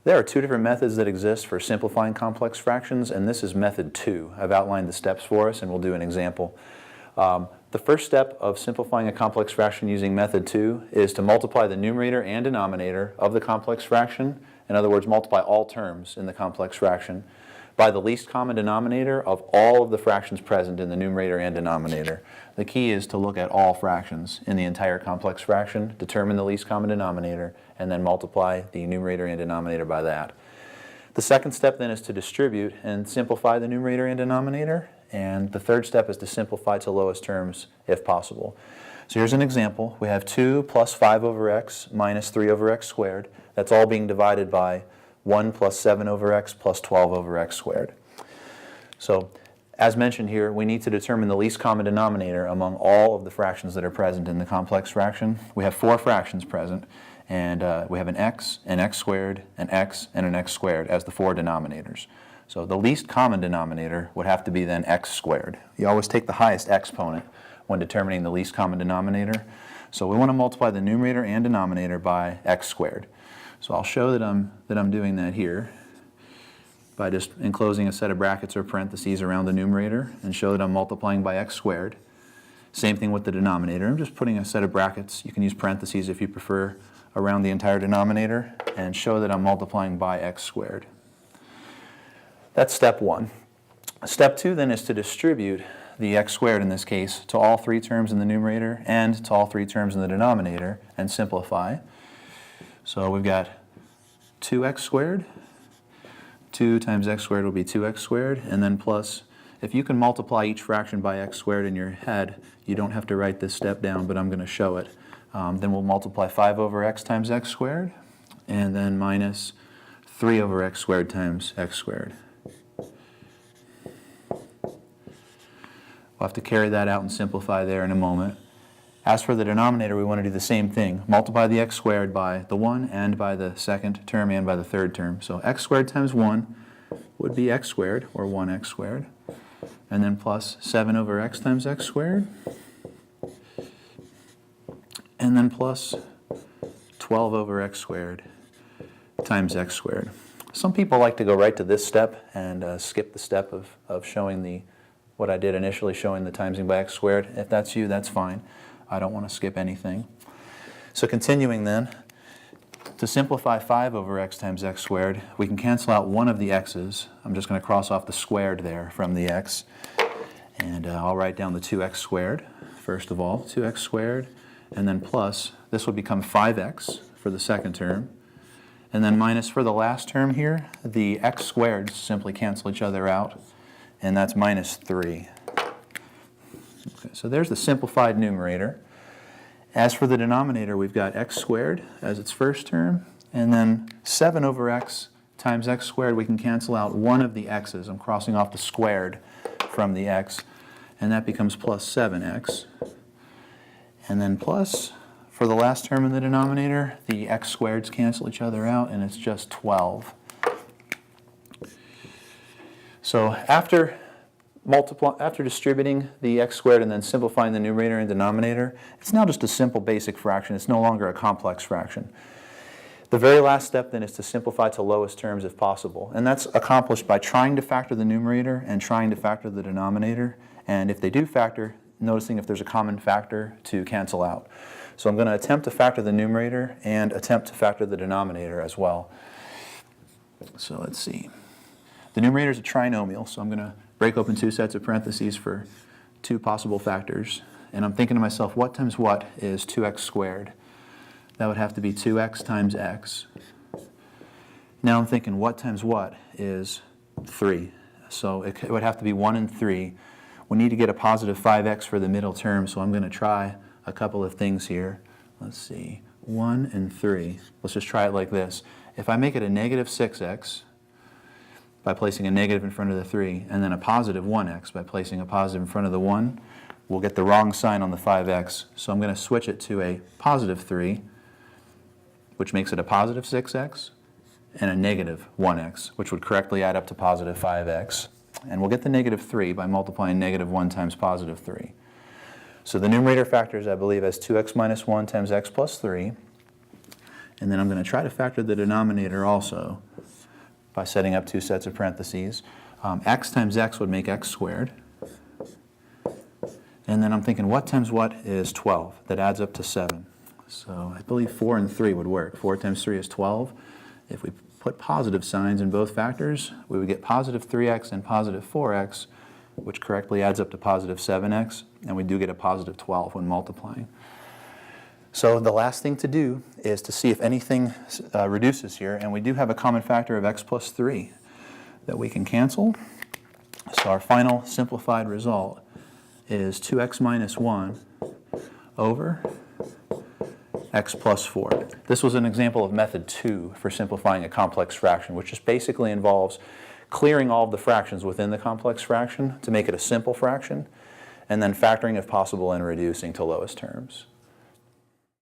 There are two different methods that exist for simplifying complex fractions, and this is method 2. I've outlined the steps for us, and we'll do an example. The first step of simplifying a complex fraction using method 2 is to multiply the numerator and denominator of the complex fraction. In other words, multiply all terms in the complex fraction by the least common denominator of all of the fractions present in the numerator and denominator. The key is to look at all fractions in the entire complex fraction, determine the least common denominator, and then multiply the numerator and denominator by that. The second step then is to distribute and simplify the numerator and denominator, and the third step is to simplify to lowest terms if possible. So here's an example. We have 2 plus 5 over x minus 3 over x squared. That's all being divided by 1 plus 7 over x plus 12 over x squared. So as mentioned here, we need to determine the least common denominator among all of the fractions that are present in the complex fraction. We have 4 fractions present, and we have an x squared, an x, and an x squared as the 4 denominators. So the least common denominator would have to be then x squared. You always take the highest exponent when determining the least common denominator. So we want to multiply the numerator and denominator by x squared. So I'll show that I'm doing that here by just enclosing a set of brackets or parentheses around the numerator, and show that I'm multiplying by x squared. Same thing with the denominator. I'm just putting a set of brackets, you can use parentheses if you prefer, around the entire denominator, and show that I'm multiplying by x squared. That's step 1. Step 2 then is to distribute the x squared in this case to all 3 terms in the numerator and to all 3 terms in the denominator and simplify. So we've got 2x squared. 2 times x squared will be 2x squared, and then plus, if you can multiply each fraction by x squared in your head, you don't have to write this step down, but I'm going to show it. Then we'll multiply 5 over x times x squared, and then minus 3 over x squared times x squared. We'll have to carry that out and simplify there in a moment. As for the denominator, we want to do the same thing. Multiply the x squared by the 1 and by the second term and by the third term. So x squared times 1 would be x squared, or 1x squared. And then plus 7 over x times x squared. And then plus 12 over x squared times x squared. Some people like to go right to this step and skip the step of showing what I did initially, showing the timesing by x squared. If that's you, that's fine. I don't want to skip anything. So continuing then, to simplify 5 over x times x squared, we can cancel out one of the x's. I'm just going to cross off the squared there from the x. And I'll write down the 2x squared, first of all, 2x squared, and then plus, this will become 5x for the second term. And then minus for the last term here, the x squareds simply cancel each other out, and that's minus 3. Okay, so there's the simplified numerator. As for the denominator, we've got x squared as its first term, and then 7 over x times x squared, we can cancel out one of the x's. I'm crossing off the squared from the x, and that becomes plus 7x. And then plus, for the last term in the denominator, the x squareds cancel each other out, and it's just 12. So after distributing the x squared and then simplifying the numerator and denominator, it's now just a simple basic fraction. It's no longer a complex fraction. The very last step then is to simplify to lowest terms if possible. And that's accomplished by trying to factor the numerator and trying to factor the denominator. And if they do factor, noticing if there's a common factor to cancel out. So I'm going to attempt to factor the numerator and attempt to factor the denominator as well. So let's see. The numerator is a trinomial, so I'm going to break open 2 sets of parentheses for 2 possible factors. And I'm thinking to myself, what times what is 2x squared? That would have to be 2x times x. Now I'm thinking, what times what is 3? So it would have to be 1 and 3. We need to get a positive 5x for the middle term, so I'm going to try a couple of things here. Let's see, 1 and 3. Let's just try it like this. If I make it a negative 6x, by placing a negative in front of the 3, and then a positive 1x by placing a positive in front of the 1, we'll get the wrong sign on the 5x. So I'm going to switch it to a positive 3, which makes it a positive 6x, and a negative 1x, which would correctly add up to positive 5x. And we'll get the negative 3 by multiplying negative 1 times positive 3. So the numerator factors, I believe, as 2x minus 1 times x plus 3. And then I'm going to try to factor the denominator also. by setting up two sets of parentheses. X times x would make x squared. And then I'm thinking, what times what is 12? That adds up to 7. So I believe 4 and 3 would work. 4 times 3 is 12. If we put positive signs in both factors, we would get positive 3x and positive 4x, which correctly adds up to positive 7x, and we do get a positive 12 when multiplying. So the last thing to do is to see if anything reduces here, and we do have a common factor of x plus 3 that we can cancel. So our final simplified result is 2x minus 1 over x plus 4. This was an example of method 2 for simplifying a complex fraction, which just basically involves clearing all of the fractions within the complex fraction to make it a simple fraction, and then factoring if possible and reducing to lowest terms.